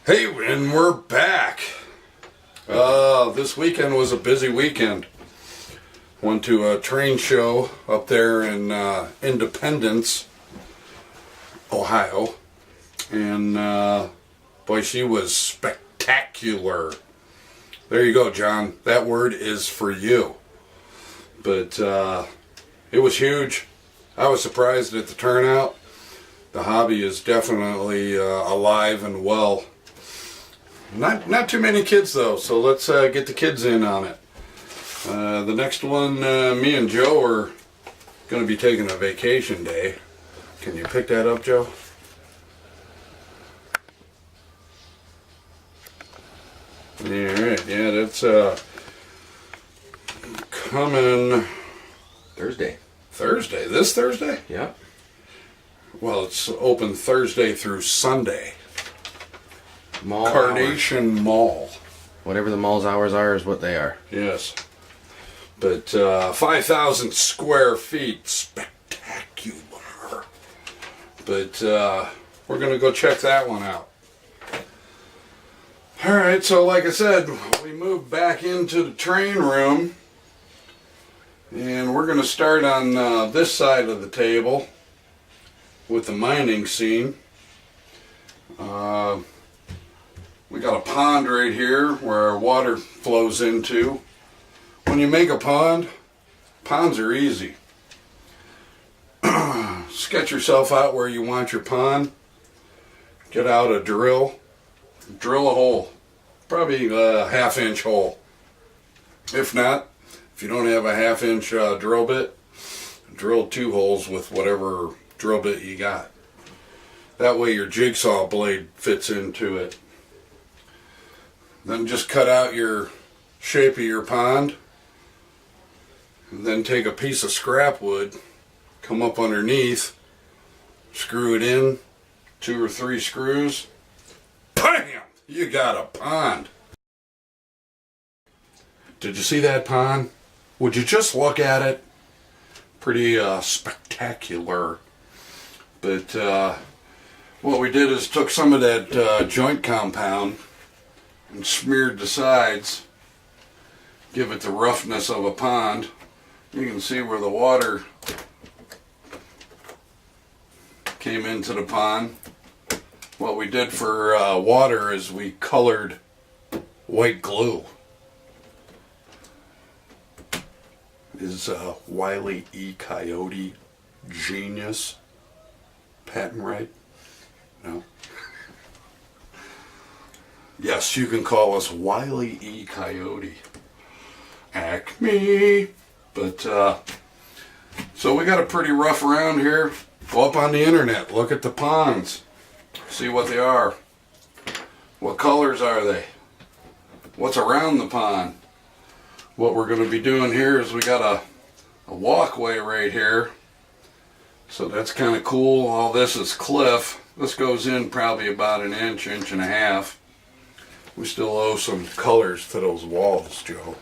Hey, and we're back. This weekend was a busy weekend. Went to a train show up there in Independence, Ohio. And boy, she was spectacular. There you go, John. That word is for you. But it was huge. I was surprised at the turnout. The hobby is definitely alive and well. Not too many kids though, so let's get the kids in on it. The next one, me and Joe are going to be taking a vacation day. Can you pick that up, Joe? Alright, yeah, that's coming Thursday. Thursday? This Thursday? Yeah. Well, it's open Thursday through Sunday. Mall Carnation hours. Mall. Whatever the mall's hours are is what they are. Yes. But 5,000 square feet. Spectacular. But we're going to go check that one out. Alright, so like I said, we moved back into the train room. And we're going to start on this side of the table with the mining scene. We got a pond right here where our water flows into. When you make a pond, ponds are easy. Sketch yourself out where you want your pond. Get out a drill. Drill a hole. Probably a half-inch hole. If not, if you don't have a half-inch drill bit, drill 2 holes with whatever drill bit you got. That way your jigsaw blade fits into it. Then just cut out your shape of your pond. And then take a piece of scrap wood, come up underneath, screw it in, 2 or 3 screws. Bam! You got a pond. Did you see that pond? Would you just look at it? Pretty spectacular. But what we did is took some of that joint compound and smeared the sides, give it the roughness of a pond. You can see where the water came into the pond. What we did for water is we colored white glue. Is Wile E. Coyote genius? Patent right? No? Yes, you can call us Wile E. Coyote. Acme. But, so we got a pretty rough round here. Go up on the internet, look at the ponds. See what they are. What colors are they? What's around the pond? What we're going to be doing here is we got a walkway right here. So that's kind of cool. All this is cliff. This goes in probably about an inch, inch and a half. We still owe some colors to those walls, Joe.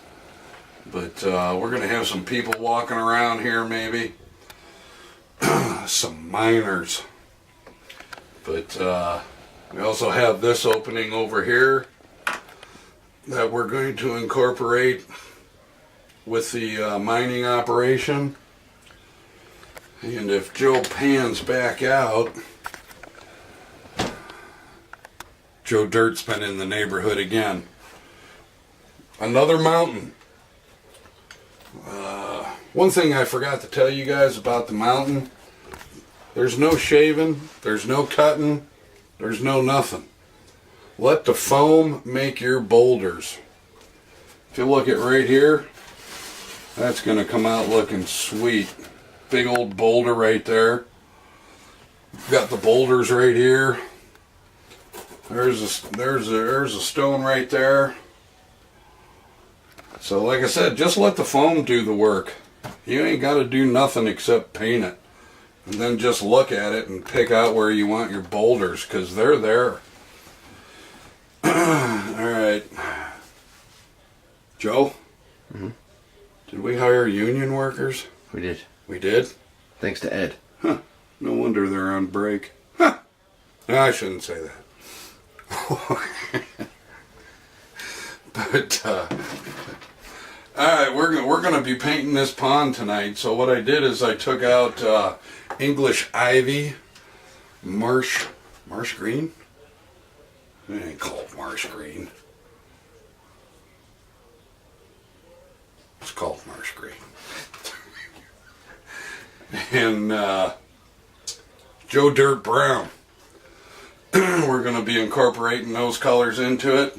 But we're going to have some people walking around here maybe. Some miners. But we also have this opening over here that we're going to incorporate with the mining operation. And if Joe pans back out, Joe Dirt's been in the neighborhood again. Another mountain. One thing I forgot to tell you guys about the mountain, there's no shaving, there's no cutting, there's no nothing. Let the foam make your boulders. If you look at right here, that's going to come out looking sweet. Big old boulder right there. Got the boulders right here. There's a stone right there. So like I said, just let the foam do the work. You ain't got to do nothing except paint it. And then just look at it and pick out where you want your boulders, because they're there. Alright. Joe? Mm-hmm. Did we hire union workers? We did. We did? Thanks to Ed. Huh. No wonder they're on break. Huh. No, I shouldn't say that. But alright, we're gonna be painting this pond tonight. So what I did is I took out English ivy, marsh green. It ain't called marsh green. It's called marsh green. And Joe Dirt Brown. We're going to be incorporating those colors into it.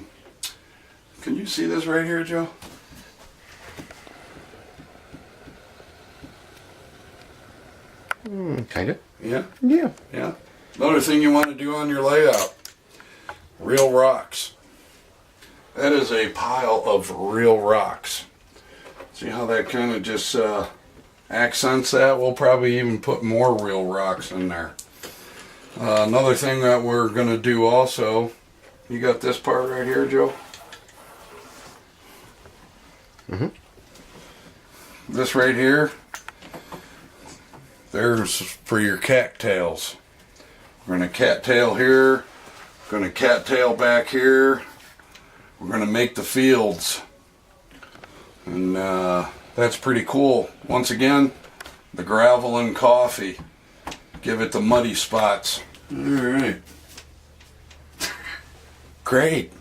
Can you see this right here, Joe? Kind of. Yeah? Yeah. Yeah. Another thing you want to do on your layout, real rocks. That is a pile of real rocks. See how that kind of just accents that? We'll probably even put more real rocks in there. Another thing that we're going to do also, you got this part right here, Joe? Mm-hmm. This right here, there's for your cattails. We're going to cattail here, going to cattail back here. We're going to make the fields. And that's pretty cool. Once again, the gravel and coffee. Give it the muddy spots. Alright. Great.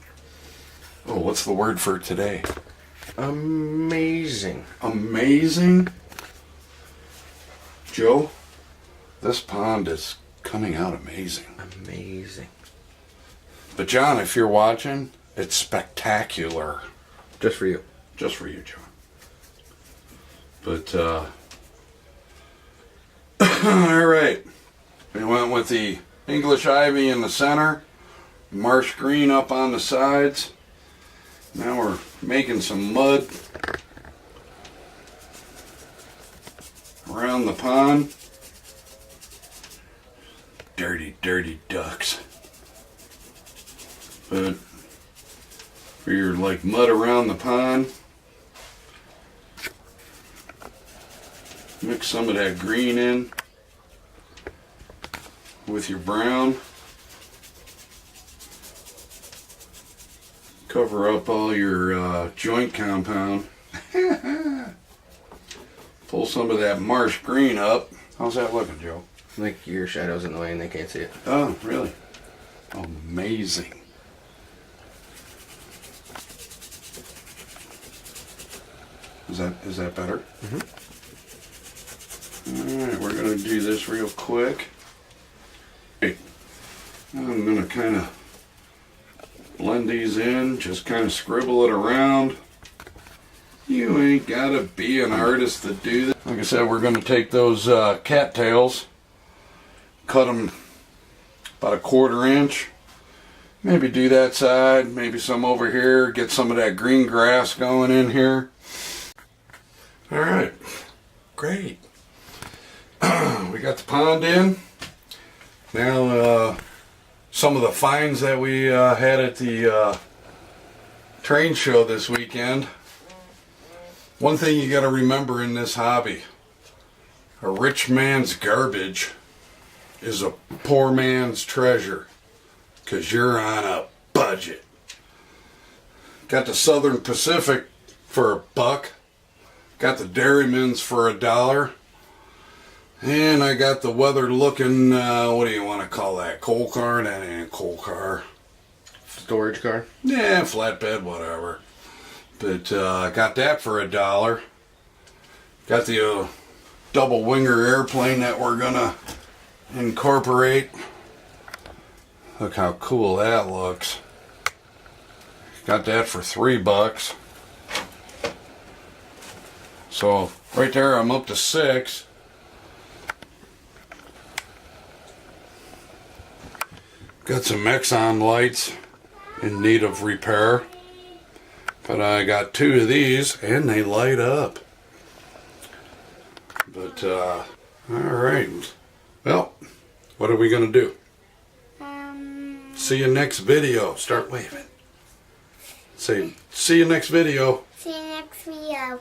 Oh, what's the word for today? Amazing. Amazing? Joe, this pond is coming out amazing. Amazing. But John, if you're watching, it's spectacular. Just for you. Just for you, John. But, alright. We went with the English ivy in the center, marsh green up on the sides. Now we're making some mud around the pond. Dirty, dirty ducks. But for your like mud around the pond, mix some of that green in with your brown. Cover up all your joint compound. Pull some of that marsh green up. How's that looking, Joe? Like your shadow's in the way and they can't see it. Oh, really? Amazing. Is that better? Mm-hmm. Alright, we're going to do this real quick. Okay. I'm going to kind of blend these in, just kind of scribble it around. You ain't got to be an artist to do that. Like I said, we're going to take those cattails, cut them about 1/4 inch. Maybe do that side, maybe some over here, get some of that green grass going in here. Alright, great. We got the pond in. Now, some of the finds that we had at the train show this weekend. One thing you got to remember in this hobby, a rich man's garbage is a poor man's treasure, because you're on a budget. Got the Southern Pacific for $1. Got the Dairyman's for $1. And I got the weathered looking, what do you want to call that? Coal car? That ain't a coal car. Storage car? Yeah, flatbed, whatever. But I got that for $1. Got the double winger airplane that we're gonna incorporate. Look how cool that looks. Got that for $3. So right there I'm up to 6. Got some Exxon lights in need of repair. But I got 2 of these and they light up. But alright. Well, what are we gonna do? See you next video. Start waving. Say, see you next video. See you next video.